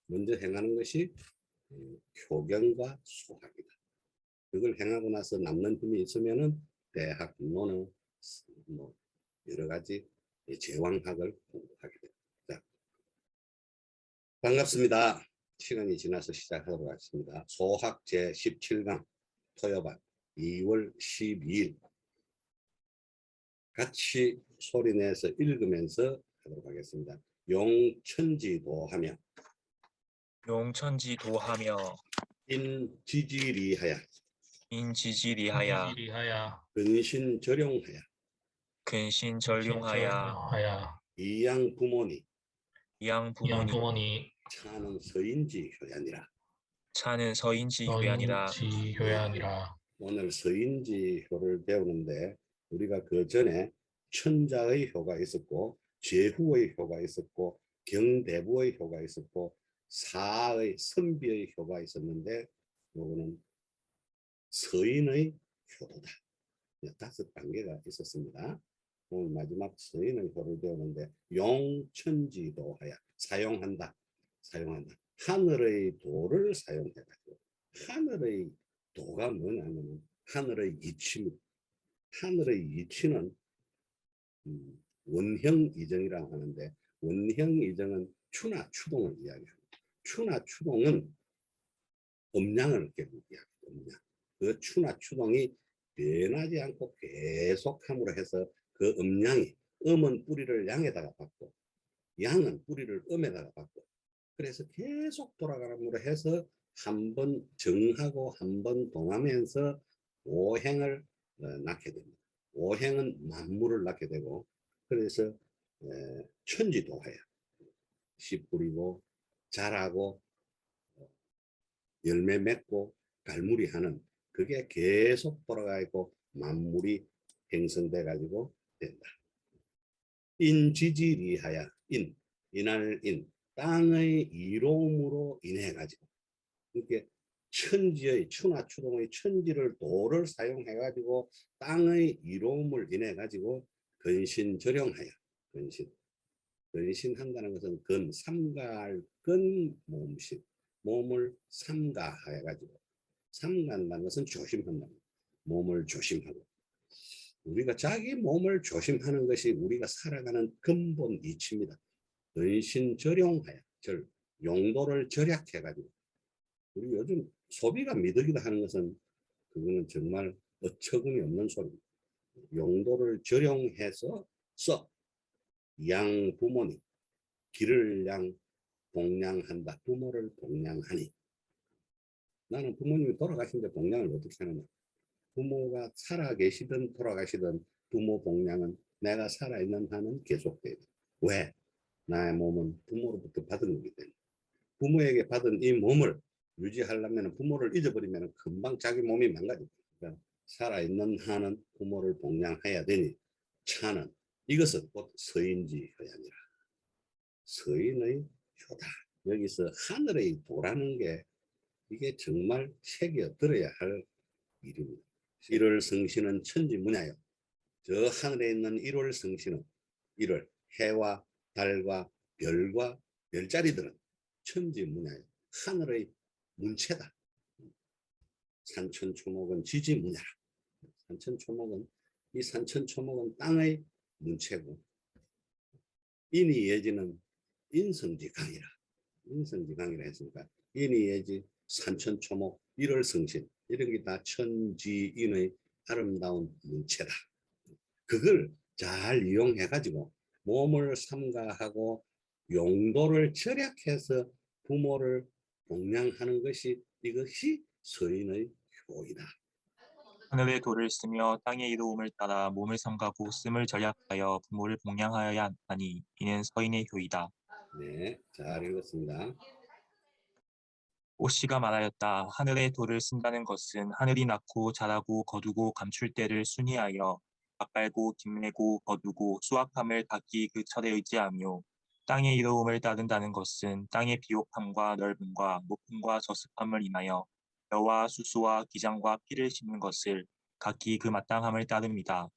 먼저 행하는 것이 효경과 소학이다. 그걸 행하고 나서 남는 힘이 있으면은 대학, 논어, 뭐 여러 가지 제왕학을 공부하게 됩니다. 자, 반갑습니다. 시간이 지나서 시작하도록 하겠습니다. 소학 제17강 토요반 2월 12일 같이 소리내서 읽으면서 하도록 하겠습니다. 용천지도하며 용천지도하며 인지지리하여 인지지리하야 근신절용하여 근신전룡하야 이양부모니 이양부모니 차는 서인지효야니라. 차는 서인지효야니라. 오늘 서인지효를 배우는데 우리가 그 전에 천자의 효가 있었고 제후의 효가 있었고 경대부의 효가 있었고 사의 선비의 효가 있었는데 요거는 서인의 효도다. 5단계가 있었습니다. 오늘 마지막 서인의 효를 배우는데 용천지도하여 사용한다. 하늘의 도를 사용해가지고 하늘의 도가 뭐냐면 하늘의 이치입니다. 하늘의 이치는 원형이정이라고 하는데 원형이정은 추나 추동을 이야기합니다. 추나 추동은 음량을 이야기합니다. 음량. 그 추나 추동이 변하지 않고 계속함으로 해서 그 음량이 음은 뿌리를 양에다가 받고 양은 뿌리를 음에다가 받고 그래서 계속 돌아가므로 해서 한 번 정하고 한 번 동하면서 오행을 낳게 됩니다. 오행은 만물을 낳게 되고 그래서 천지도하여 씨 뿌리고 자라고 열매 맺고 갈무리 하는 그게 계속 돌아가 있고 만물이 형성돼 가지고 된다. 인지지리하여 인할 땅의 이로움으로 인해 가지고 이렇게 천지의 추나 추동의 천지를 도를 사용해 가지고 땅의 이로움을 인해 가지고 근신절용하여 근신한다는 것은 삼가할 몸신 몸을 삼가해 가지고 삼간다는 것은 조심한다. 몸을 조심하고 우리가 자기 몸을 조심하는 것이 우리가 살아가는 근본 이치입니다. 근신절용하여 용도를 절약해 가지고 우리 요즘 소비가 미덕이다 하는 것은 그거는 정말 어처구니 없는 소리입니다. 용도를 절용해서 양 부모님 길을 양 동양한다. 부모를 동양하니 나는 부모님이 돌아가신데 동양을 어떻게 하느냐. 부모가 살아계시든 돌아가시든 부모 동양은 내가 살아있는 한은 계속돼요. 왜? 나의 몸은 부모로부터 받은 거기 때문에 부모에게 받은 이 몸을 유지하려면 부모를 잊어버리면 금방 자기 몸이 망가집니다. 그러니까 살아있는 한은 부모를 동양해야 되니 차는 이것은 곧 서인지효야니라. 서인의 효다. 여기서 하늘의 도라는 게 이게 정말 새겨 들어야 할 일입니다. 1월 성신은 천지문야요. 저 하늘에 있는 1월 성신은 1월 해와 달과 별과 별자리들은 천지문야요. 하늘의 문체다. 산천초목은 지지문야라. 이 산천초목은 땅의 문체고 인이예지는 인성지강이라 했으니까 인이예지 산천초목 1월 성신 이런 게 다 천지인의 아름다운 문체다. 그걸 잘 이용해 가지고 몸을 삼가하고 용도를 절약해서 부모를 동양하는 것이 이것이 서인의 효이다. 하늘의 도를 쓰며 땅의 이로움을 따라 몸을 삼가고 씀을 절약하여 부모를 봉양하여야 하니 이는 서인의 효이다. 네, 잘 읽었습니다. 오씨가 말하였다. 하늘의 도를 쓴다는 것은 하늘이 낳고 자라고 거두고 감출 때를 순이하여 밭갈고 김내고 거두고 수확함을 각기 그 철에 의지하며 땅의 이로움을 따른다는 것은 땅의 비옥함과 넓음과 높음과 저습함을 인하여 벼와 수수와 기장과 피를 심는 것을 각기 그 마땅함을 따릅니다.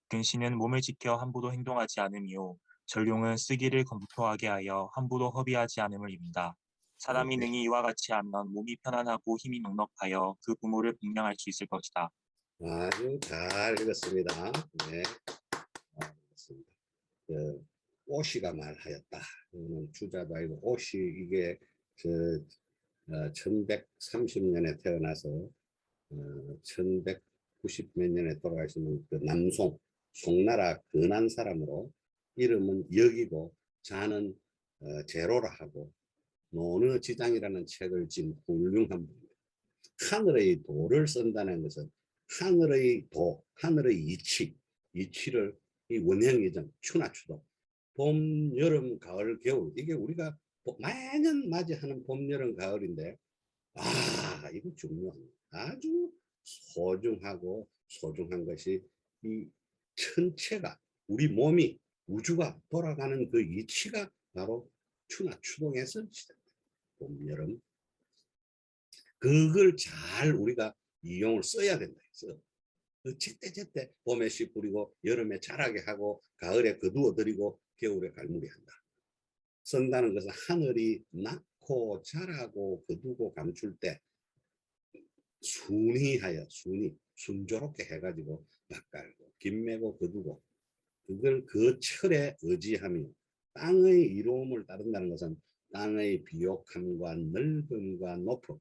근신은 몸을 지켜 함부로 행동하지 않으며 전룡은 쓰기를 검토하게 하여 함부로 허비하지 않음을 입니다. 사람이 능히 이와 같이 하면 몸이 편안하고 힘이 넉넉하여 그 부모를 복양할 수 있을 것이다. 아주 잘 읽었습니다. 네, 읽었습니다. 오시가 말하였다. 이거는 주자도 아니고 오시 이게 1130년에 태어나서 1190 몇 년에 돌아가시는 그 남송 송나라 근한 사람으로 이름은 여기고 자는 제로라 하고 노느 지장이라는 책을 지은 훌륭한 분입니다. 하늘의 도를 쓴다는 것은 하늘의 도, 하늘의 이치를 이 원형이정, 추나 추도, 봄, 여름, 가을, 겨울 이게 우리가 매년 맞이하는 봄, 여름, 가을인데 이거 중요합니다. 아주 소중하고 소중한 것이 이 천체가 우리 몸이 우주가 돌아가는 그 이치가 바로 추나 추동에서 시작됩니다. 봄, 여름, 그걸 잘 우리가 이용을 써야 된다 했어. 그 제때 봄에 씨 뿌리고 여름에 자라게 하고 가을에 거두어 들이고 겨울에 갈무리 한다. 쓴다는 것은 하늘이 낳고 자라고 거두고 감출 때 순히하여 순조롭게 해가지고 밭갈고 김매고 거두고 그걸 그 철에 의지하며 땅의 이로움을 따른다는 것은 땅의 비옥함과 넓음과 높음,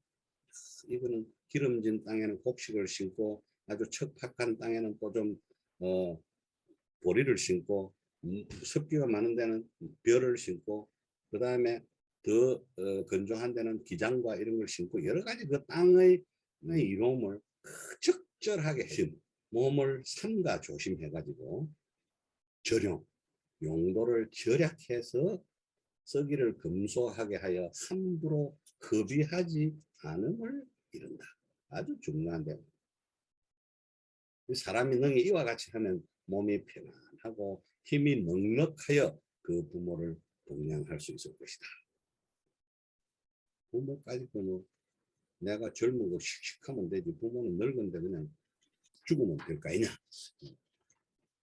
이거는 기름진 땅에는 곡식을 심고 아주 척박한 땅에는 또 좀 보리를 심고 습기가 많은 데는 벼를 심고 그 다음에 더 건조한 데는 기장과 이런 걸 심고 여러 가지 그 땅의 이로움을 적절하게 몸을 삼가 조심해 가지고 절용 용도를 절약해서 쓰기를 검소하게 하여 함부로 급이하지 않음을 이룬다. 아주 중요한데 사람이 능히 이와 같이 하면 몸이 편안하고 힘이 넉넉하여 그 부모를 동양할 수 있을 것이다. 부모까지 뭐 내가 젊고 씩씩하면 되지 부모는 늙은데 그냥 죽으면 될 거 아니냐.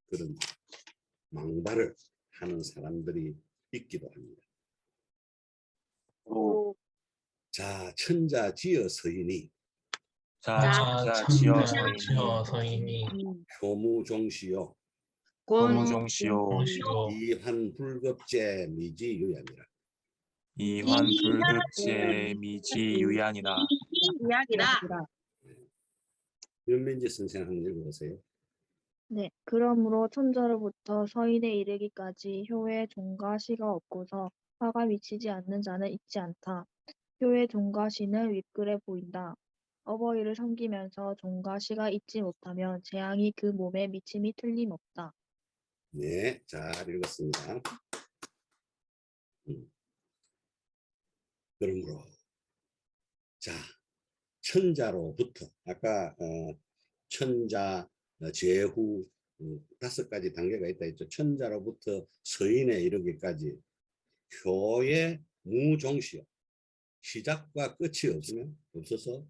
그런 망발을 하는 사람들이 있기도 합니다. 자, 천자 지어 서인이 지어 서인이 효무종시요 고무종시오 이환불급제 미지유야니라. 이환불급제 미지유야니라. 윤민지 선생 한번 읽어보세요. 네, 그러므로 천자로부터 서인에 이르기까지 효에 종과 시가 없고서 화가 미치지 않는 자는 있지 않다. 효의 종과 시는 윗글에 보인다. 어버이를 섬기면서 종과 시가 있지 못하면 재앙이 그 몸에 미침이 틀림없다. 네, 잘 읽었습니다. 그러므로 자, 천자로부터 아까 천자, 제후 5가지 단계가 있다 했죠. 천자로부터 서인에 이르기까지 효의 무종시요. 시작과 끝이 없어서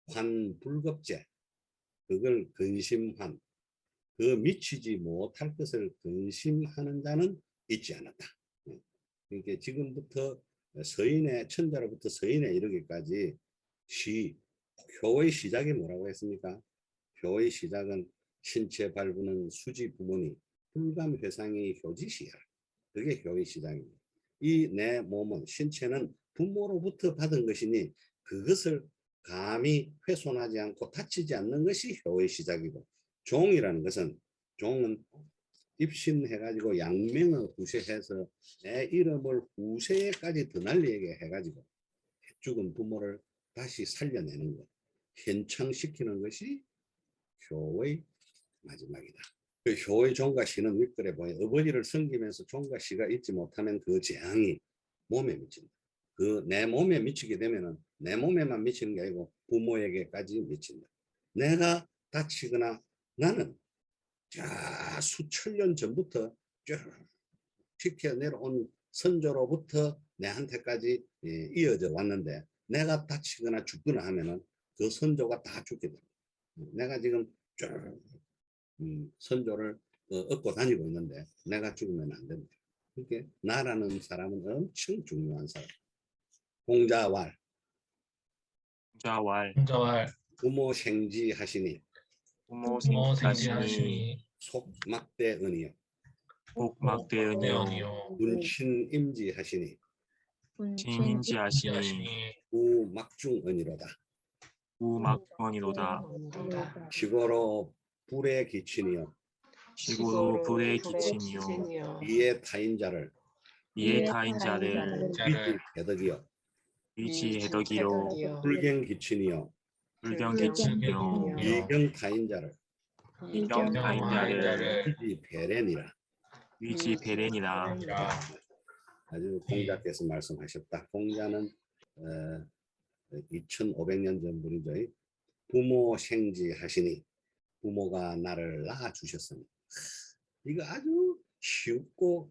환불급제, 그걸 근심환, 그 미치지 못할 것을 근심하는 자는 있지 않았다. 그러니까 지금부터 천자로부터 서인에 이르기까지 효의 시작이 뭐라고 했습니까? 효의 시작은 신체 발부는 수지 부모니 불감 회상이 효지시야. 그게 효의 시작입니다. 이 내 몸은 신체는 부모로부터 받은 것이니 그것을 감히 훼손하지 않고 다치지 않는 것이 효의 시작이고, 종이라는 것은 종은 입신해가지고 양명을 후세해서 내 이름을 후세까지 더 날리게 해가지고 죽은 부모를 다시 살려내는 것, 현창시키는 것이 효의 마지막이다. 그 효의 종과 시는 윗글에 보면 어버지를 섬기면서 종과 시가 있지 못하면 그 재앙이 몸에 미친다. 그 내 몸에 미치게 되면은 내 몸에만 미치는 게 아니고 부모에게까지 미친다. 내가 다치거나 나는 수천 년 전부터 쭉 지켜 내려온 선조로부터 내한테까지 이어져 왔는데 내가 다치거나 죽거나 하면은 그 선조가 다 죽게 됩니다. 내가 지금 쭉 선조를 얻고 다니고 있는데 내가 죽으면 안 됩니다. 그러니까 나라는 사람은 엄청 중요한 사람. 공자왈 자왈 공자왈 부모 생지하시니 부모 부모 생지하시니 생지하시니 속막대은이요 복막대은이요 문친 임지하시니 분친 친인지하시니 하시니 우막중은이로다. 우막원이로다. 시고로 불에 기치니요 시고로 불에 기치니요 이에 타인자를 이에 타인자를 자를 배덕이요 위지해덕이요 불경 기치니요 불경 기치니요 이경 타인자를 이경 타인자를 이지 배렌이라. 위지 베렌이라. 아주 공자께서 말씀하셨다. 공자는 2500년 전 분이죠. 부모 생지하시니 부모가 나를 낳아주셨으니. 이거 아주 쉽고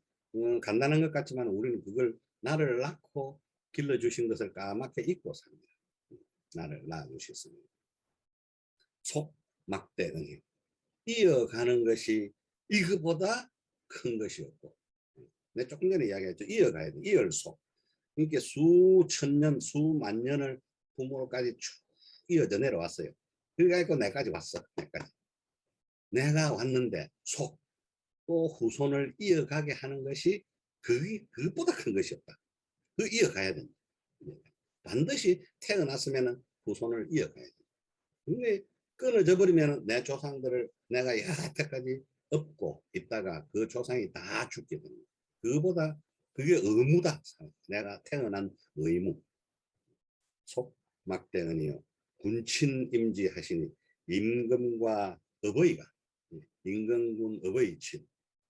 간단한 것 같지만 우리는 그걸 나를 낳고 길러주신 것을 까맣게 잊고 삽니다. 나를 낳아주셨으니. 속막대응이요. 이어가는 것이 이거보다 큰 것이 없고, 내가 조금 전에 이야기했죠. 이어가야 돼. 이을속. 그러니까 수천 년, 수만 년을 부모로까지 쭉 이어져 내려왔어요. 그래가지고 내까지 왔어. 내가 왔는데 속, 또 후손을 이어가게 하는 것이 그것보다 큰 것이 없다. 그 이어가야 된다. 반드시 태어났으면 후손을 이어가야 된다. 근데 끊어져 버리면 내 조상들을 내가 여태까지 업고 있다가 그 조상이 다 죽게 됩니다. 그보다 그게 의무다. 내가 태어난 의무. 속막대은이요 군친임지하시니 임금과 어버이가 임금군 어버이 친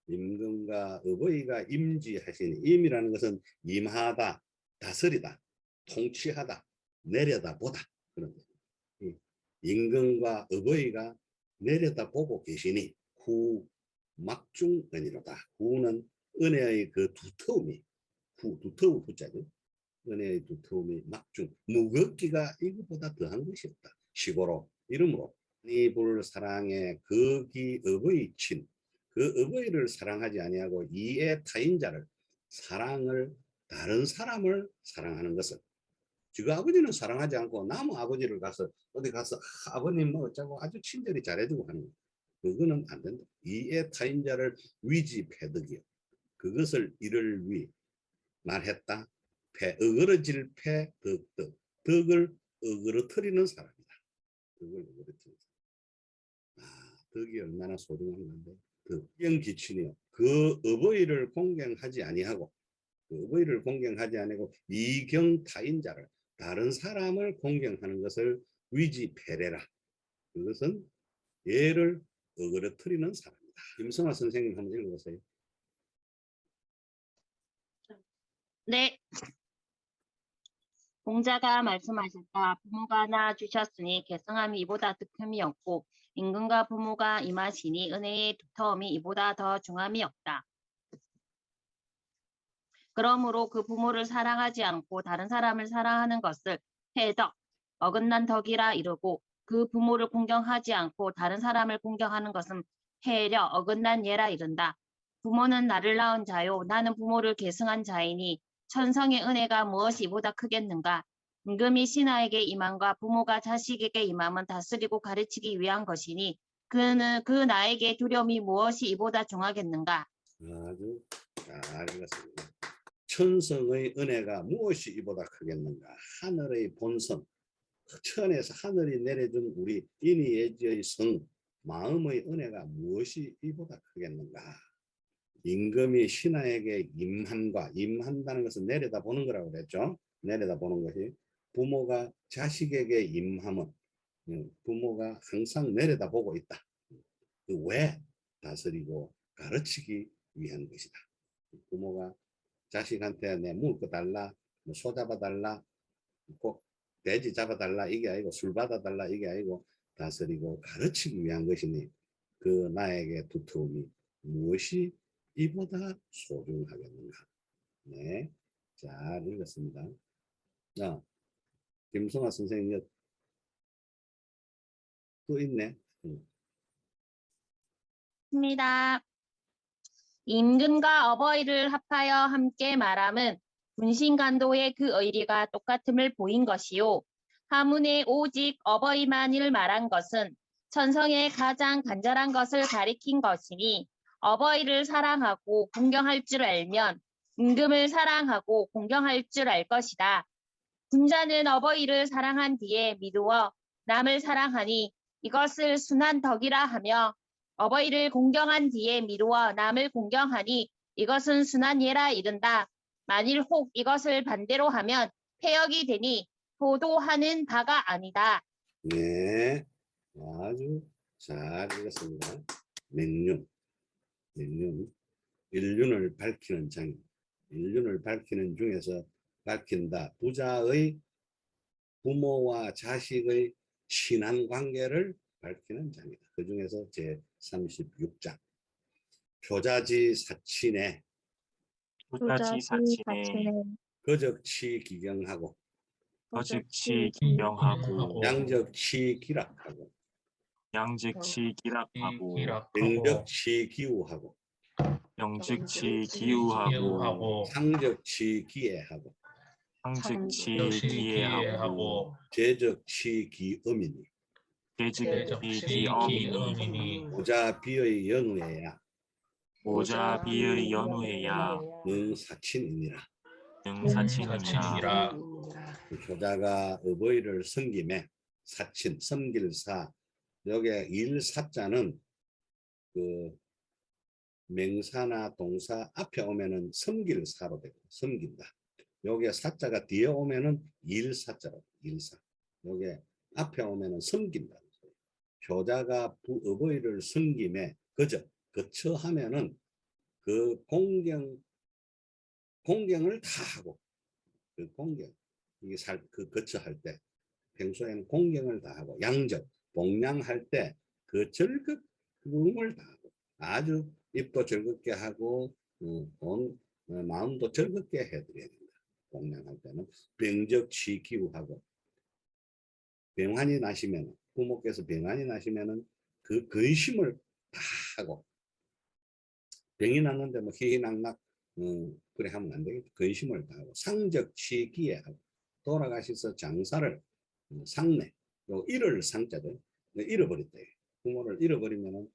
임금과 어버이가 임지하시니 임이라는 것은 임하다, 다스리다, 통치하다, 내려다보다 그런 거예요. 임금과 어버이가 내려다보고 계시니 후막중은이로다. 후는 은혜의 그 두터움이 두터운 후자죠. 은혜의 두터움이 막중 무겁기가 이것보다 더한 것이 없다. 시고로 이름으로 이불 사랑의 거기 어버이 친 그 어버이를 사랑하지 아니하고 이에 타인자를 사랑을 다른 사람을 사랑하는 것은 지금 아버지는 사랑하지 않고 남 아버지를 가서 어디 가서 아버님 뭐 어쩌고 아주 친절히 잘해주고 하는 거. 그거는 안 된다. 이에 타인자를 위지패덕이요. 그것을 이를 위 말했다. 어그러질 패 덕덕 덕을 어그러뜨리는 사람이다. 덕을 어그러뜨리는 사람. 덕이 얼마나 소중한 건데. 덕경기친이요. 그 어버이를 공경하지 아니하고 그 어버이를 공경하지 아니고 이경 타인자를 다른 사람을 공경하는 것을 위지패래라. 그것은 예를 어그러뜨리는 사람이다. 김성화 선생님 한번 읽어보세요. 네. 공자가 말씀하셨다. 부모가 낳아주셨으니 계승함이 이보다 득함이 없고 임금과 부모가 임하시니 은혜의 두터움이 이보다 더 중함이 없다. 그러므로 그 부모를 사랑하지 않고 다른 사람을 사랑하는 것을 해덕, 어긋난 덕이라 이르고 그 부모를 공경하지 않고 다른 사람을 공경하는 것은 해려, 어긋난 예라 이른다. 부모는 나를 낳은 자요. 나는 부모를 계승한 자이니 천성의 은혜가 무엇이 이보다 크겠는가. 임금이 신하에게 임함과 부모가 자식에게 임함은 다스리고 가르치기 위한 것이니 그 나에게 두려움이 무엇이 이보다 중하겠는가. 아주 잘 읽었습니다. 천성의 은혜가 무엇이 이보다 크겠는가. 하늘의 본성, 천에서 하늘이 내려준 우리 인의예지의 성, 마음의 은혜가 무엇이 이보다 크겠는가. 임금이 신하에게 임한과 임한다는 것은 내려다보는 거라고 그랬죠. 내려다보는 것이 부모가 자식에게 임함은 부모가 항상 내려다보고 있다. 왜? 다스리고 가르치기 위한 것이다. 부모가 자식한테 내 먹을 거 달라, 소 잡아달라, 꼭 돼지 잡아달라 이게 아니고 술 받아달라 이게 아니고 다스리고 가르치기 위한 것이니 그 나에게 두터움이 무엇이 이보다 소중하겠는가. 네, 잘 읽었습니다. 김성화 선생님 또 있네. 입니다. 임금과 어버이를 합하여 함께 말함은 군신간도의 그 의리가 똑같음을 보인 것이요. 하문에 오직 어버이만을 말한 것은 천성의 가장 간절한 것을 가리킨 것이니 어버이를 사랑하고 공경할 줄 알면 임금을 사랑하고 공경할 줄 알 것이다. 군자는 어버이를 사랑한 뒤에 미루어 남을 사랑하니 이것을 순한 덕이라 하며 어버이를 공경한 뒤에 미루어 남을 공경하니 이것은 순한 예라 이른다. 만일 혹 이것을 반대로 하면 폐역이 되니 도도하는 바가 아니다. 네, 아주 잘 읽었습니다. 맹륜, 일륜을 밝히는 장, 일륜을 밝히는 중에서 밝힌다. 부자의 부모와 자식의 친한 관계를 밝히는 장이다. 그 중에서 제 36장. 표자지 사친에 효자지 사친에 거적치 기경하고 거즉치 기명하고 양적치 기락하고 양즉치 기락하고 병적치 기우하고 영즉치 기우하고 상적치 기애하고 상즉치 기애하고 제적치 기음이니 대즉치 기엄이니 모자비의 연우에야 모자비의 연우에야 능사친이니라. 능사친이니라. 효자가 어버이를 섬김에 사친, 섬길사. 여기에 일사자는 그 명사나 동사 앞에 오면은 섬길사로 되고 섬긴다. 여기에 사자가 뒤에 오면은 일사자로 일사. 여기에 앞에 오면은 섬긴다. 효자가 어버이를 섬김에 거쳐 하면은 그 공경을 다 하고 그 공경 이게 그 거쳐 할 때 평소에는 공경을 다 하고 양적 봉양할 때 그 즐거움을 다 하고 아주 입도 즐겁게 하고 마음도 즐겁게 해드려야 된다. 봉양할 때는 병적치 기우하고 병환이 나시면 부모께서 병환이 나시면은 그 근심을 다 하고 병이 났는데 뭐 희희낙낙 그래 하면 안 되겠죠. 근심을 다 하고 상적치 기해하고 돌아가셔서 장사를 상내 요 잃을 상자들 잃어버렸대. 부모를 잃어버리면은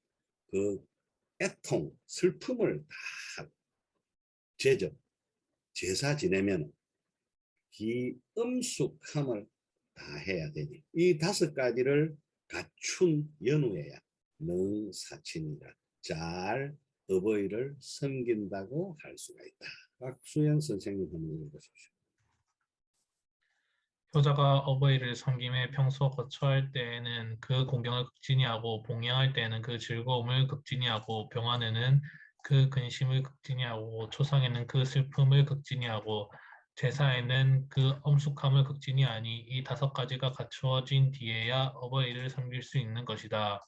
그 애통 슬픔을 다 하고 제사 지내면 기엄숙함을 다 해야 되니 이 5가지를 갖춘 연후에야 능사친이라 잘 어버이를 섬긴다고 할 수가 있다. 박수영 선생님 한번 읽어보십시오. 효자가 어버이를 섬김에 평소 거처할 때에는 그 공경을 극진히 하고 봉양할 때에는 그 즐거움을 극진히 하고 병환에는 그 근심을 극진히 하고 초상에는 그 슬픔을 극진히 하고 제사에는 그 엄숙함을 극진히 하니 이 5가지가 갖추어진 뒤에야 어버이를 섬길 수 있는 것이다.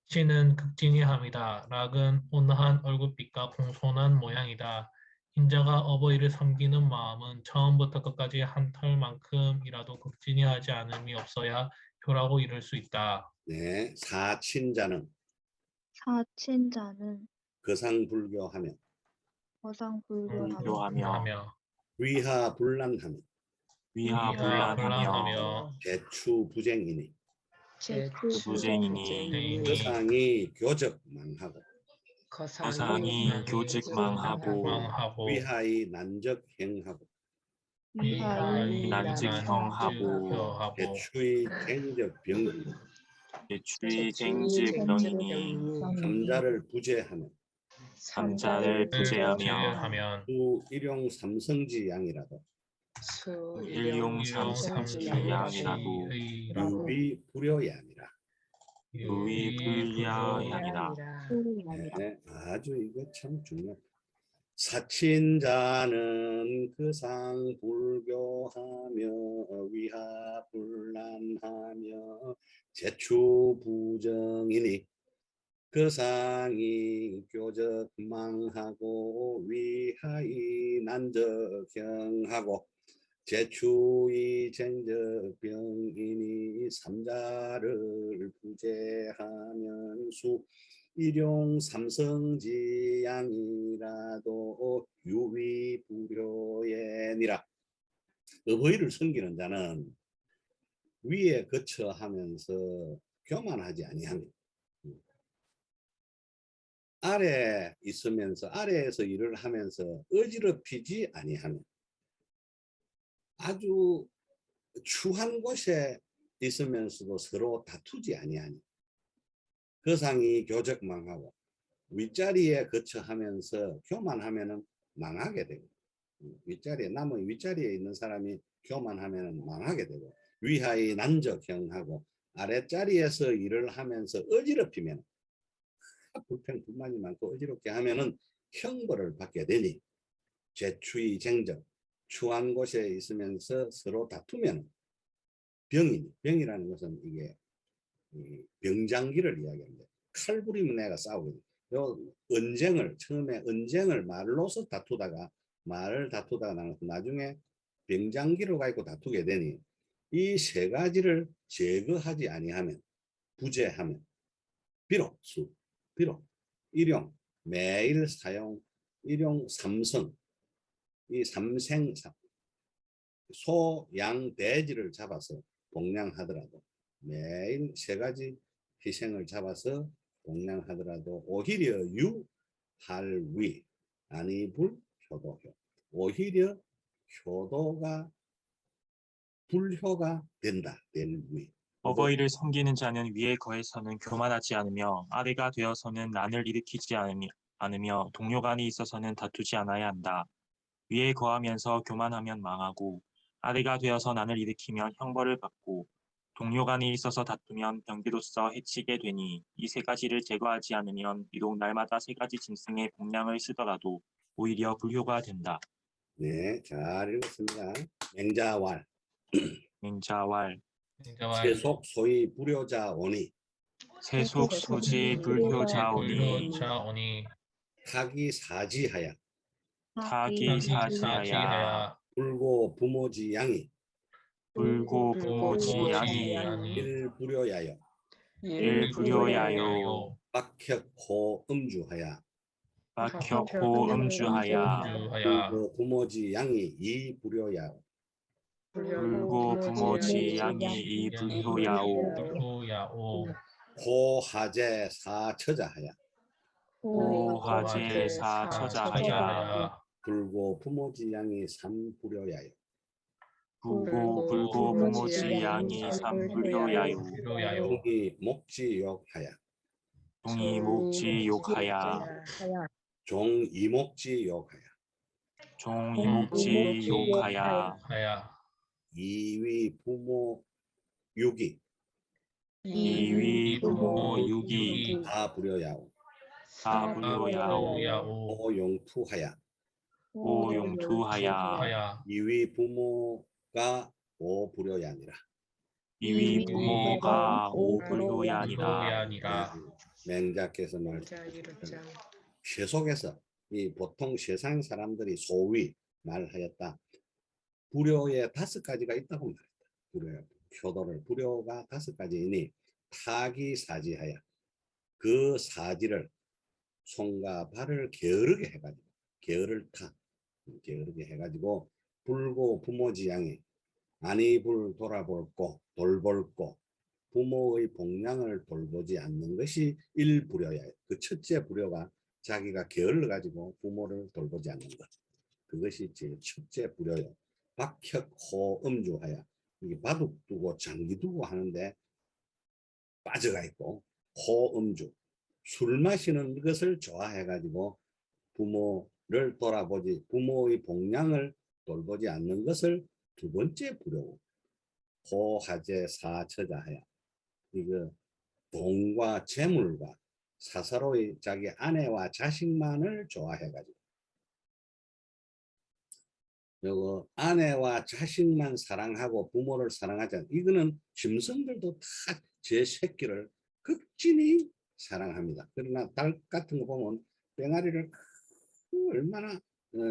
신은 극진히 함이다. 락은 온화한 얼굴빛과 공손한 모양이다. 인자가 어버이를 섬기는 마음은 처음부터 끝까지 한 털만큼이라도 극진히 하지 않음이 없어야 효라고 이를 수 있다. 네, 사친자는 거상불교하며 거상불교하며 위하불란하며 위하불란하며 재추부쟁이니 부쟁이니 거상이 교적망하고 거상이 교직망하고 위하이 난적행하고 난직형하고 재추의 갱적병기 대추의 쟁직병이니 삼자를 부재하며 삼자를 부재하며 수 일용 삼성지 양이라도 일용 삼성지양이라도 유비 불효양이라. 유의 불야양이라. 네, 아주 이거 참 중요해. 사친자는 거상불교하며 위하불란하며 재추부정이니 거상이 교적망하고 위하이 난적형하고 재추이 쟁적병이니 삼자를 부재하면수 일용 삼성지양이라도 유위불효예니라. 어버이를 섬기는 자는 위에 거처하면서 교만하지 아니하며 아래에 있으면서 아래에서 일을 하면서 어지럽히지 아니하며 아주 추한 곳에 있으면서도 서로 다투지 아니하니 거상이 교적망하고 윗자리에 거처하면서 교만하면은 망하게 되고 윗자리에 남의 윗자리에 있는 사람이 교만하면은 망하게 되고 위하의 난적형하고 아랫자리에서 일을 하면서 어지럽히면 불평불만이 많고 어지럽게 하면은 형벌을 받게 되니 재추의 쟁적 추한 곳에 있으면서 서로 다투면 병이라는 것은 이게 병장기를 이야기합니다. 칼 부리면 내가 싸우거든요. 언쟁을 처음에 언쟁을 말로서 다투다가 말을 다투다가 나중에 병장기로 가지고 다투게 되니 이 세 가지를 제거하지 아니하면 부재하면 비록 일용 매일 사용 일용 삼성 이 삼생 소양 대지를 잡아서 봉양하더라도 매일 세 가지 희생을 잡아서 봉양하더라도 오히려 유할위 아니불 효도효 오히려 효도가 불효가 된다. 위. 어버이를 섬기는 자는 위에 거해서는 교만하지 않으며 아래가 되어서는 난을 일으키지 않으며 동료 간에 있어서는 다투지 않아야 한다. 위에 거하면서 교만하면 망하고 아래가 되어서 난을 일으키면 형벌을 받고 동료 간에 있어서 다투면 병기로써 해치게 되니 이 세 가지를 제거하지 않으면 비록 날마다 세 가지 짐승의 봉양을 쓰더라도 오히려 불효가 된다. 네, 잘 읽었습니다. 맹자왈 맹자왈 세속 소위 불효자오니 세속 소지 불효자오니 불효자오니 타기 사지하야 타기 사지하야 사지하야 불고 부모지 양이 불고 부모지 양이 일불효야여 일불효야요 박혁호 음주하야 박혁호 음주하야 불고 부모지 양이 이불효야 불고 부모지 양이 이불효야오 불효야오 호하제 사처자하야 호화제 사처자하야 불고 부모지 양이 삼불효야여 불고 부모지 양이 삼불효야요 종이 목지욕하야 동이 목지 욕하야 종이목지 욕하야 종이목지 욕하야 이위 부모 유기 이위 부모 유기 다불효야오 다불효야오 오용투하야 오용투하야 이위 부모가 오불효야니라 이위 부모가 오불효야니라. 맹자께서 말씀하셨습니다. 세속에서 이 보통 세상 사람들이 소위 말하였다. 불효의 5가지가 있다고 말했다. 불효 효도를 불효가 5가지이니 타기 사지하야 그 사지를 손과 발을 게으르게 해가지고 게으르게 해가지고 불고 부모지양이 아니 불 돌아볼고 돌볼고 부모의 봉양을 돌보지 않는 것이 일불효야. 그 첫째 불효가 자기가 게을러 가지고 부모를 돌보지 않는 것. 그것이 제일 첫째 불효요. 박혁호 음주하야. 이게 바둑 두고 장기 두고 하는데 빠져가 있고 호음주 술 마시는 것을 좋아해 가지고 부모를 돌아보지 부모의 봉양을 돌보지 않는 것을 두 번째 불효. 호하제 사처자하야. 이거 돈과 재물과 사사로이 자기 아내와 자식만을 좋아해 가지고 요거 아내와 자식만 사랑하고 부모를 사랑하지 않는 이거는 짐승들도 다 제 새끼를 극진히 사랑합니다. 그러나 닭 같은 거 보면 뺑아리를 얼마나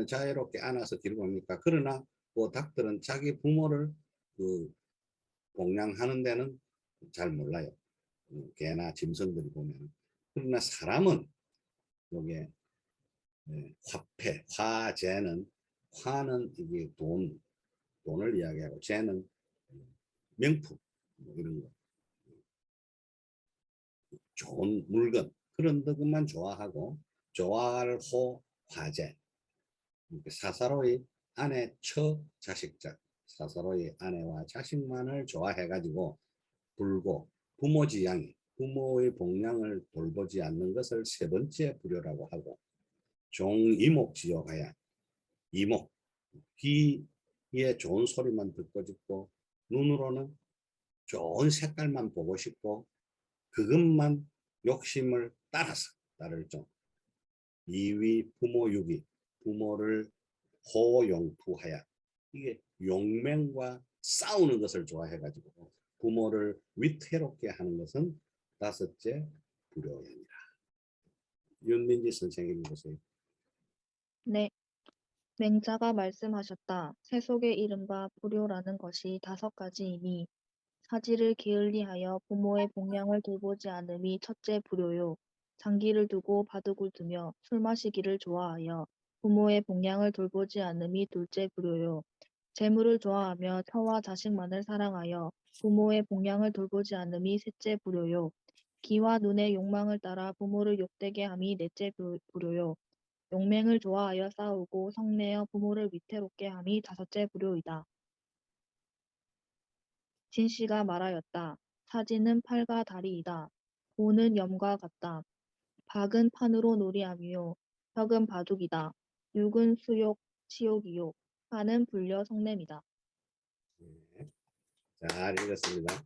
자유롭게 안아서 기르고 합니까? 그러나 그 닭들은 자기 부모를 봉양하는 데는 잘 몰라요. 개나 짐승들이 보면 그러나 사람은 요게 화폐, 화재는 화는 이게 돈을 이야기하고 재는 명품 뭐 이런 거 좋은 물건 그런 것만 좋아하고 좋아할 호 화재 사사로이 아내 처 자식자 사사로이 아내와 자식만을 좋아해 가지고 불고 부모지양이 부모의 복양을 돌보지 않는 것을 세 번째 불효라고 하고 종이목지어가야 이목 귀에 좋은 소리만 듣고 싶고 눈으로는 좋은 색깔만 보고 싶고 그것만 욕심을 따라서 따를 좀 이위 부모유기 부모를 호용투하야 이게 용맹과 싸우는 것을 좋아해 가지고 부모를 위태롭게 하는 것은 다섯째 불효입니다. 윤민지 선생님 보세요. 네. 맹자가 말씀하셨다. 세속의 이른바 불효라는 것이 5가지이니 사지를 게을리하여 부모의 복양을 돌보지 않음이 첫째 불효요. 장기를 두고 바둑을 두며 술 마시기를 좋아하여 부모의 복양을 돌보지 않음이 둘째 불효요. 재물을 좋아하며 처와 자식만을 사랑하여 부모의 복양을 돌보지 않음이 셋째 불효요. 귀와 눈의 욕망을 따라 부모를 욕되게 함이 넷째 불효요. 용맹을 좋아하여 싸우고 성내어 부모를 위태롭게 함이 5째 불효이다. 진씨가 말하였다. 사지는 팔과 다리이다. 고는 염과 같다. 박은 판으로 놀이하며 벽은 바둑이다. 육은 수욕, 치욕이요. 판은 불려 성냄이다. 잘 읽었습니다.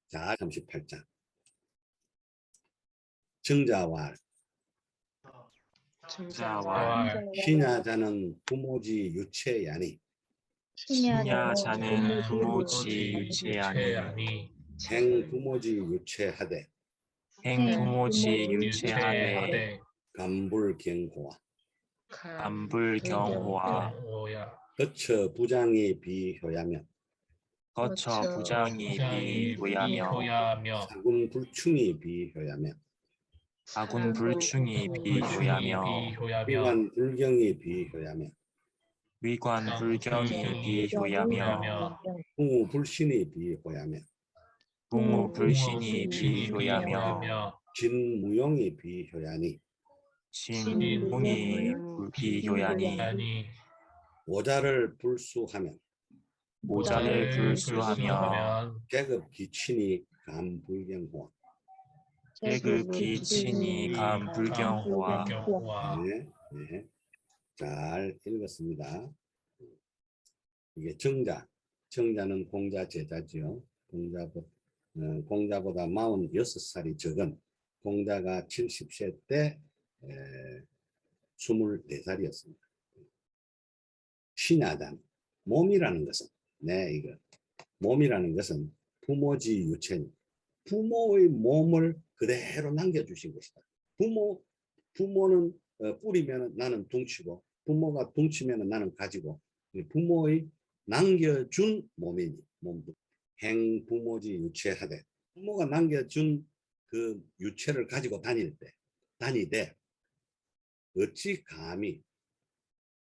자, 38장. 정자왈. 자왈 신야자는 부모지 유체야니 신야자는 부모지 유체하니 행 부모지 유체하되 행 부모지 유체하되 간불경호와 간불경호와 거처 부장이 비효야며 거처 부장이 비효야며 사군 불충이 비효야며 아군 불충이 비효야며 위관 불경이 비효야며 위관 불경이 비효야며 풍우 불신이 비효야며 부모 불신이 비효야며 진무용이 비효야니 진무용이 비효야니 오자를 불수하며 모자를 불수하며 계급 기친이 감불경호와 계급 기친이 감불경호와 네, 네. 잘 읽었습니다. 이게 정자는 공자 제자지요. 공자보다 46살이 적은 공자가 70세 때 24살이었습니다. 신야단 몸이라는 것은 이거 몸이라는 것은 부모지 유체니 부모의 몸을 그대로 남겨주신 것이다. 부모는 뿌리면 나는 둥치고 부모가 둥치면 나는 가지고 부모의 남겨준 몸이니 몸도 행 부모지 유체하되 부모가 남겨준 그 유체를 가지고 다니되 어찌 감히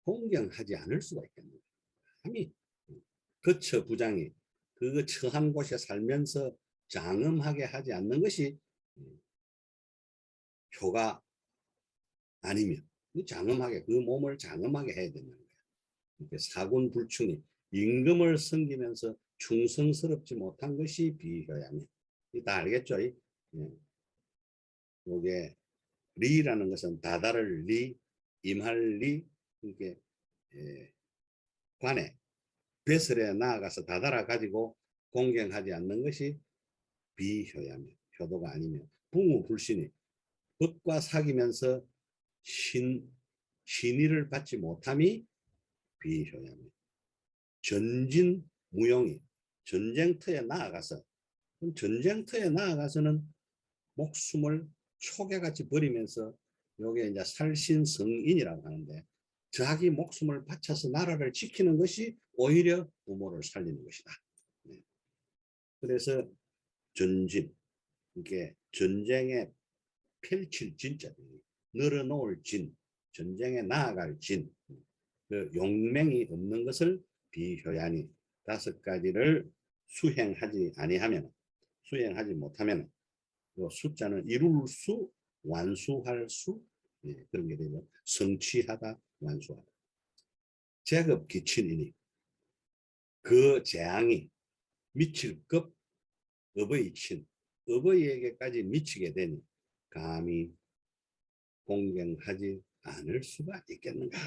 공경하지 않을 수가 있겠는가. 감히 거처 부장이 그 처한 곳에 살면서 장엄하게 하지 않는 것이 효가 아니면 장엄하게 그 몸을 장엄하게 해야 된다는 거야. 사군 불충이 임금을 섬기면서 충성스럽지 못한 것이 비효야며 다 알겠죠? 이게 리라는 것은 다다를 리, 임할 리, 이게 관에 배설에 나아가서 다다라 가지고 공경하지 않는 것이 비효야며 효도가 아니며 부모 불신이 법과 사귀면서 신의를 받지 못함이 비효야며 전진무용이 전쟁터에 나아가서는 목숨을 초계같이 버리면서 요게 이제 살신성인이라고 하는데 자기 목숨을 바쳐서 나라를 지키는 것이 오히려 부모를 살리는 것이다. 그래서 전진 이게 전쟁에 펼칠 진자, 늘어놓을 진, 전쟁에 나아갈 진, 그 용맹이 없는 것을 비효야니, 5가지를 수행하지 못하면 그 숫자는 이룰 수, 완수할 수, 그런 게 되죠. 성취하다, 완수하다. 제급 기친이니 그 재앙이 미칠 급 업의 친, 업의에게까지 미치게 되니 감히 공경하지 않을 수가 있겠는가.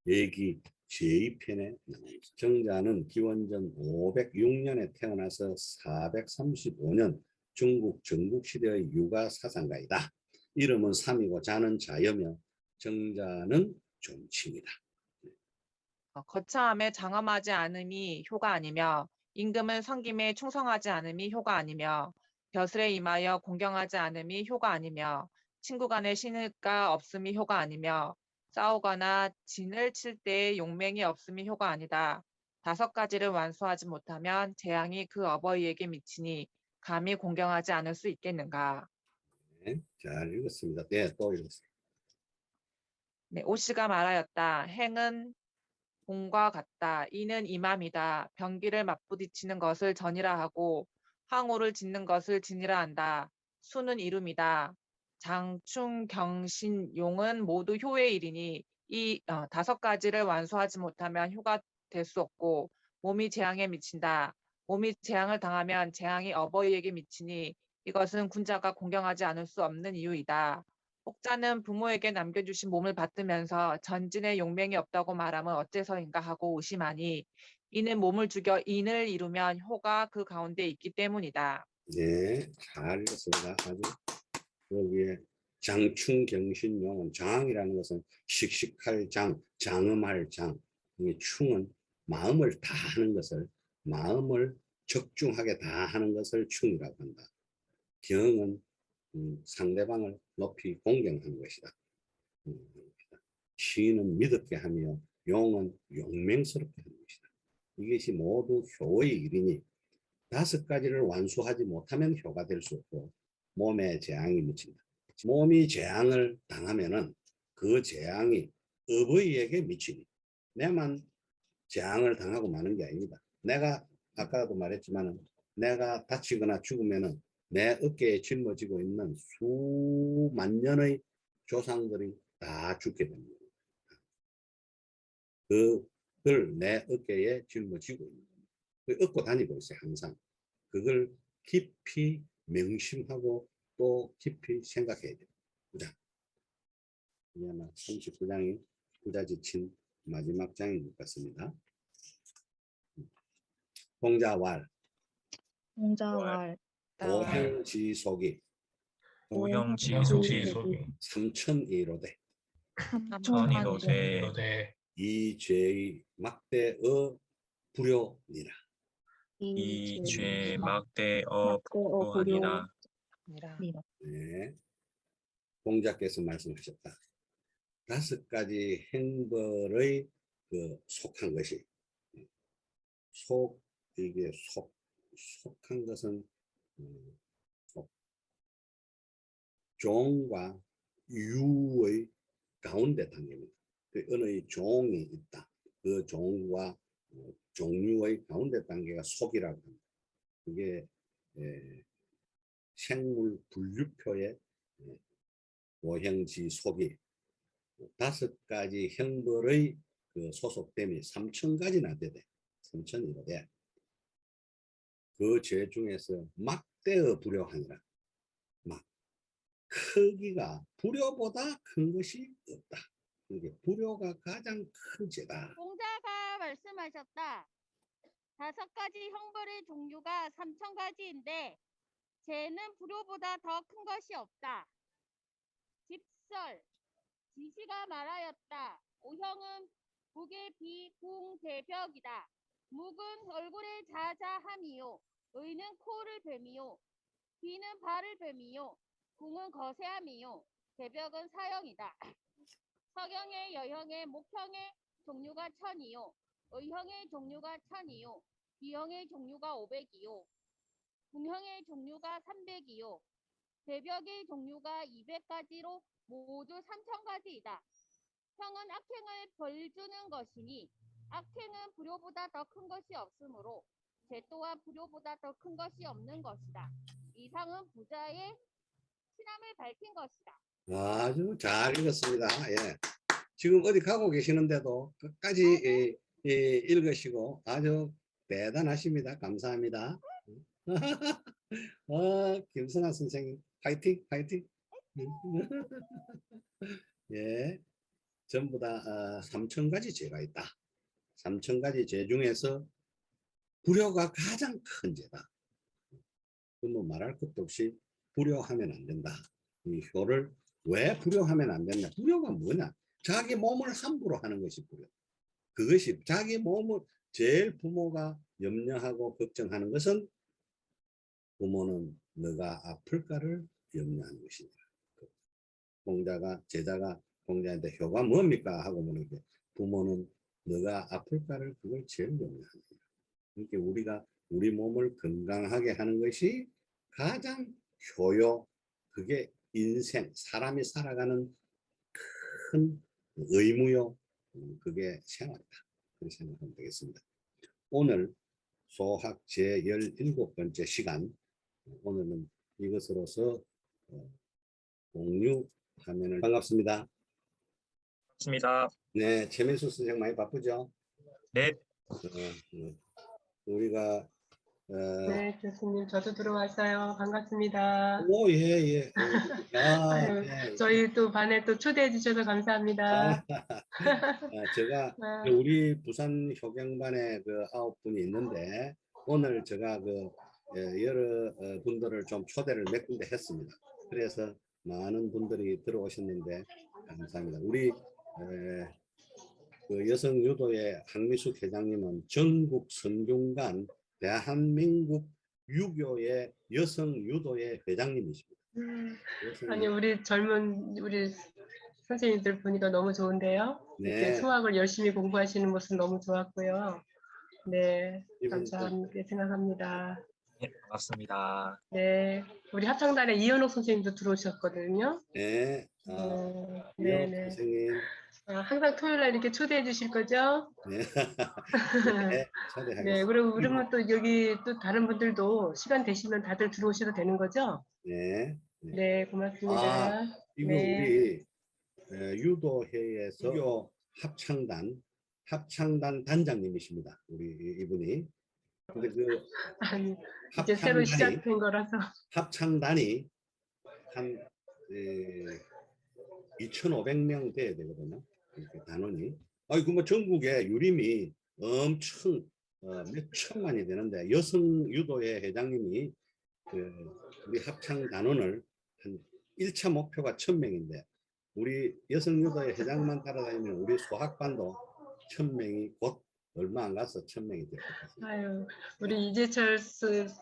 얘기 제2편에 나옵니다. 정자는 기원전 506년에 태어나서 435년 중국 전국시대의 유가 사상가이다. 이름은 삼이고 자는 자여며 정자는 존칭이다. 거창함에 장엄하지 않음이 효가 아니며 임금을 섬김에 충성하지 않음이 효가 아니며 벼슬에 임하여 공경하지 않음이 효가 아니며 친구 간에 신의가 없음이 효가 아니며 싸우거나 진을 칠 때에 용맹이 없음이 효가 아니다. 5가지를 완수하지 못하면 재앙이 그 어버이에게 미치니 감히 공경하지 않을 수 있겠는가. 네, 잘 읽었습니다. 네, 또 읽었습니다. 네, 오씨가 말하였다. 행은 공과 같다. 이는 이맘이다. 병기를 맞부딪히는 것을 전이라 하고 항우를 짓는 것을 진이라 한다. 수는 이름이다. 장충, 경신, 용은 모두 효의 일이니 이 5가지를 완수하지 못하면 효가 될 수 없고 몸이 재앙에 미친다. 몸이 재앙을 당하면 재앙이 어버이에게 미치니 이것은 군자가 공경하지 않을 수 없는 이유이다. 혹자는 부모에게 남겨주신 몸을 받들면서 전진에 용맹이 없다고 말하면 어째서인가 하고 의심하니 이는 몸을 죽여 인을 이루면 효가 그 가운데 있기 때문이다. 네, 잘 읽었습니다. 아주 여기에 장충경신용은 장이라는 것은 씩씩할 장, 장음할 장. 이 충은 마음을 다하는 것을 마음을 적중하게 다하는 것을 충이라고 한다. 경은 상대방을 높이 공경하는 것이다. 시는 믿었게 하며 용은 용맹스럽게 하는 것이다. 이것이 모두 효의 일이니 5가지를 완수하지 못하면 효가 될 수 없고 몸에 재앙이 미친다. 몸이 재앙을 당하면은 그 재앙이 어버이에게 미치니 내만 재앙을 당하고 마는 게 아닙니다. 내가 아까도 말했지만은 내가 다치거나 죽으면은 내 어깨에 짊어지고 있는 수만 년의 조상들이 다 죽게 됩니다. 그걸 내 어깨에 짊어지고 있는 겁니다. 얻고 다니고 있어요. 항상 그걸 깊이 명심하고 또 깊이 생각해야 돼요. 자, 이제 아마 39장이 부자지친 마지막 장인 것 같습니다. 공자왈 공자왈 오행지속이 오형지속이 삼천지속이 3천이로되 천이로되 이로되 이죄의 막대의 불효니라. 이죄 막대어 불효하니라. 네. 공자께서 말씀하셨다. 5가지 행벌의 그 속한 것이 이게 속한 것은 종과 유의 가운데 단계입니다. 그 어느 종이 있다. 그 종과 종류의 가운데 단계가 속이라고 합니다. 그게 생물 분류표의 오행지 속이 5가지 형벌의 그 소속됨이 3,000가지나 되대. 3,000이로돼. 그 죄 중에서 막대어 불효하니라. 막 크기가 불효보다 큰 것이 없다. 이게 불효가 가장 큰 죄다. 공자가 말씀하셨다. 5가지 형벌의 종류가 3,000가지인데 죄는 불효보다 더 큰 것이 없다. 집설 지시가 말하였다. 오형은 북의 비, 궁, 대벽이다. 묵은 얼굴에 자자함이요. 의는 코를 뱀이요. 비는 발을 뱀이요. 궁은 거세함이요. 대벽은 사형이다. 서경의 여형의 목형의 종류가 1,000이요. 의형의 종류가 1,000이요. 비형의 종류가 500이요. 궁형의 종류가 300이요. 대벽의 종류가 200가지로 모두 3,000가지이다. 형은 악행을 벌주는 것이니 악행은 불효보다 더 큰 것이 없으므로 죄 또한 불효보다 더 큰 것이 없는 것이다. 이상은 부자의 신함을 밝힌 것이다. 아주 잘 읽었습니다. 예. 지금 어디 가고 계시는데도 끝까지 읽으시고 아주 대단하십니다. 감사합니다. 김승아 선생님, 파이팅, 파이팅. 예, 전부 다 3,000가지 죄가 있다. 3,000가지 죄 중에서 불효가 가장 큰 죄다. 뭐 말할 것도 없이 불효하면 안 된다. 이 효를 왜 불효하면 안 되냐? 불효가 뭐냐? 자기 몸을 함부로 하는 것이 불효. 그것이 자기 몸을 제일 부모가 염려하고 걱정하는 것은 부모는 너가 아플까를 염려하는 것이다. 제자가 공자한테 효가 뭡니까? 하고 물으니까 부모는 너가 아플까를 그걸 제일 염려합니다. 그러니까 우리가 우리 몸을 건강하게 하는 것이 가장 효요. 그게 인생, 사람이 살아가는 큰 의무요. 그게 생활이다. 그렇게 생각하면 되겠습니다. 오늘 소학 제17번째 시간, 오늘은 이것으로서 공유 화면을 반갑습니다. 맞습니다. 네, 최민수 선생 많이 바쁘죠? 네. 우리가 네, 교수님, 저도 들어왔어요. 반갑습니다. 오, 예. 아유, 예. 저희 또 반에 또 초대해 주셔서 감사합니다. 제가 아, 우리 부산 효경반에 그 9분이 있는데 오늘 제가 여러 분들을 좀 초대를 몇 군데 했습니다. 그래서 많은 분들이 들어오셨는데 감사합니다. 우리 그 여성유도회 황미숙 회장님은 전국 선교관 대한민국 유교의 여성유도회 회장님이십니다. 아니, 우리 선생님들 보니까 너무 좋은데요. 이렇게 네. 수학을 열심히 공부하시는 모습 너무 좋았고요. 네, 이분 감사하게 생각합니다. 네, 반갑습니다. 네, 우리 합창단에 이현옥 선생님도 들어오셨거든요. 네. 네, 이현옥 네. 선생님. 항상 토요일 날 이렇게 초대해 주실 거죠? 네. 네, 초대하겠습니다. 네, 그리고 그러면 또 여기 또 다른 분들도 시간 되시면 다들 들어오셔도 되는 거죠? 네. 네, 고맙습니다. 이거 네. 우리 유도회에서 유교 합창단 단장님이십니다. 우리 이분이. 근데 그 아니, 이제 새로 시작된 거라서. 합창단이 한 2,500명 돼야 되거든요. 이렇게 단원이. 아이고 뭐 전국에 유림이 엄청 몇 천만이 되는데 여성 유도회 회장님이 우리 합창 단원을 한 1차 목표가 1,000명인데 우리 여성 유도회 회장만 따라다니면 우리 소학반도 1,000명이 곧 얼마 안 가서 1,000명이 될 것 같습니다. 아유, 우리 이재철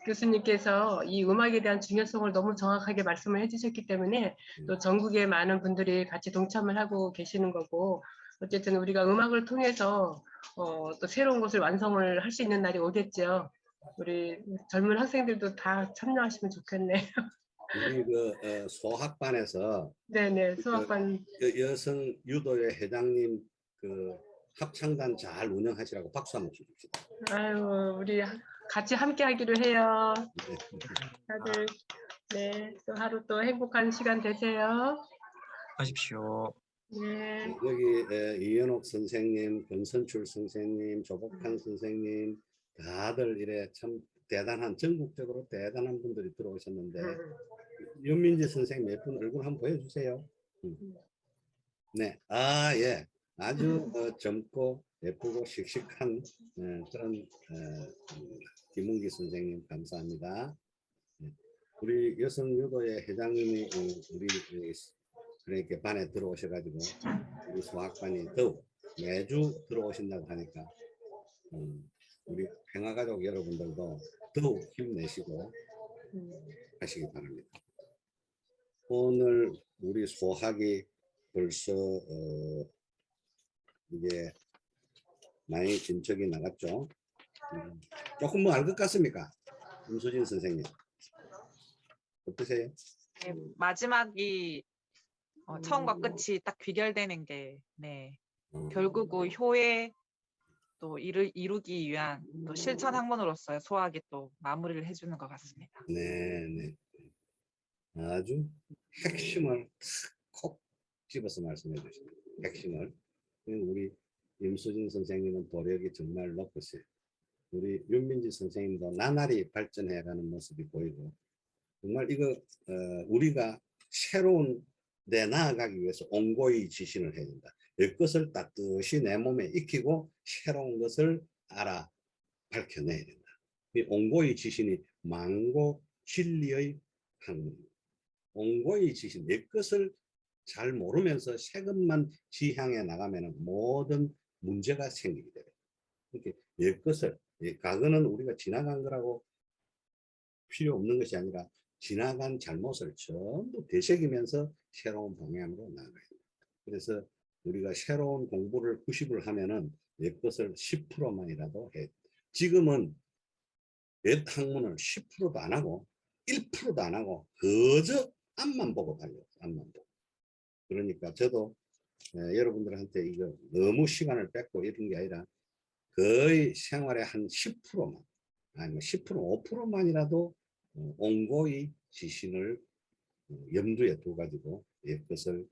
교수님께서 이 음악에 대한 중요성을 너무 정확하게 말씀을 해주셨기 때문에 또 전국의 많은 분들이 같이 동참을 하고 계시는 거고, 어쨌든 우리가 음악을 통해서 또 새로운 것을 완성을 할 수 있는 날이 오겠죠. 우리 젊은 학생들도 다 참여하시면 좋겠네요. 우리 소학반에서 네네, 수학반. 여성 유도회 회장님 합창단 잘 운영하시라고 박수 한번 주십시다. 아유, 우리 같이 함께 하기로 해요. 네. 다들 네, 또 하루 또 행복한 시간 되세요. 하십시오. 네. 여기 이현옥 선생님, 권선출 선생님, 조복한 선생님 다들 이래 참 대단한 전국적으로 대단한 분들이 들어오셨는데 윤민지 선생님 몇 분 얼굴 한번 보여주세요. 네, 예, 아주 젊고 예쁘고 씩씩한 그런 김은기 선생님 감사합니다. 우리 여성유도회 회장님이 우리 그러니까 반에 들어오셔가지고 우리 소학반이 더욱 매주 들어오신다고 하니까 우리 평화가족 여러분들도 더욱 힘내시고 하시기 바랍니다. 오늘 우리 소학이 벌써 이게 많이 진척이 나갔죠. 조금 뭐 알 것 같습니까? 임수진 선생님 어떠세요? 네, 마지막이 처음과 끝이 딱 귀결되는 게 네, 결국은 효에 또 이루기 위한 또 실천 학문으로서의 소학이 또 마무리를 해주는 것 같습니다. 네, 네. 아주 핵심을 콕 집어서 말씀해 주십니다. 핵심을. 우리 임수진 선생님은 도력이 정말 높으세요. 우리 윤민지 선생님도 나날이 발전해가는 모습이 보이고, 정말 이거 우리가 새로운 데 나아가기 위해서 온고의 지신을 해야 된다. 이것을 따뜻이 내 몸에 익히고 새로운 것을 알아 밝혀내야 된다. 이 온고의 지신이 망고 진리의 학문입니다. 온고의 지신, 내 것을 잘 모르면서 새 것만 지향해 나가면 모든 문제가 생기게 돼요. 이렇게 내 것을, 과거는 우리가 지나간 거라고 필요 없는 것이 아니라 지나간 잘못을 전부 되새기면서 새로운 방향으로 나가야 됩니다. 그래서 우리가 새로운 공부를 90을 하면은 내 것을 10%만이라도 해. 지금은 옛 학문을 10%도 안 하고 1%도 안 하고 그저 앞만 보고 달려요. 앞만 보고. 그러니까 저도 여러분들한테 이거 너무 시간을 뺏고 이런 게 아니라 거의 생활의 한 10%만 아니면 10% 5%만이라도 온고의 지신을 염두에 둬 가지고 그것을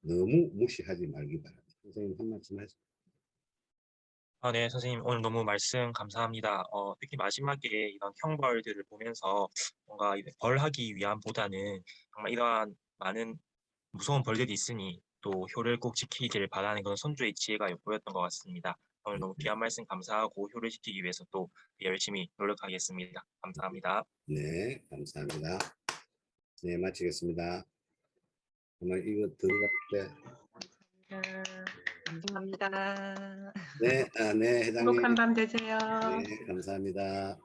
너무 무시하지 말기 바랍니다. 선생님 한 말씀 하세요. 네, 선생님 오늘 너무 말씀 감사합니다. 특히 마지막에 이런 형벌들을 보면서 뭔가 벌하기 위함보다는 정말 이러한 많은 무서운 벌들이 있으니 또 효를 꼭 지키기를 바라는 그런 선조의 지혜가 보였던 것 같습니다. 오늘 너무 귀한 말씀 감사하고 효를 지키기 위해서 또 열심히 노력하겠습니다. 감사합니다. 네, 감사합니다. 네, 마치겠습니다. 정말 이거 들어갈 감사합니다. 때, 네, 네, 회장님. 행복한 밤 되세요. 네, 감사합니다.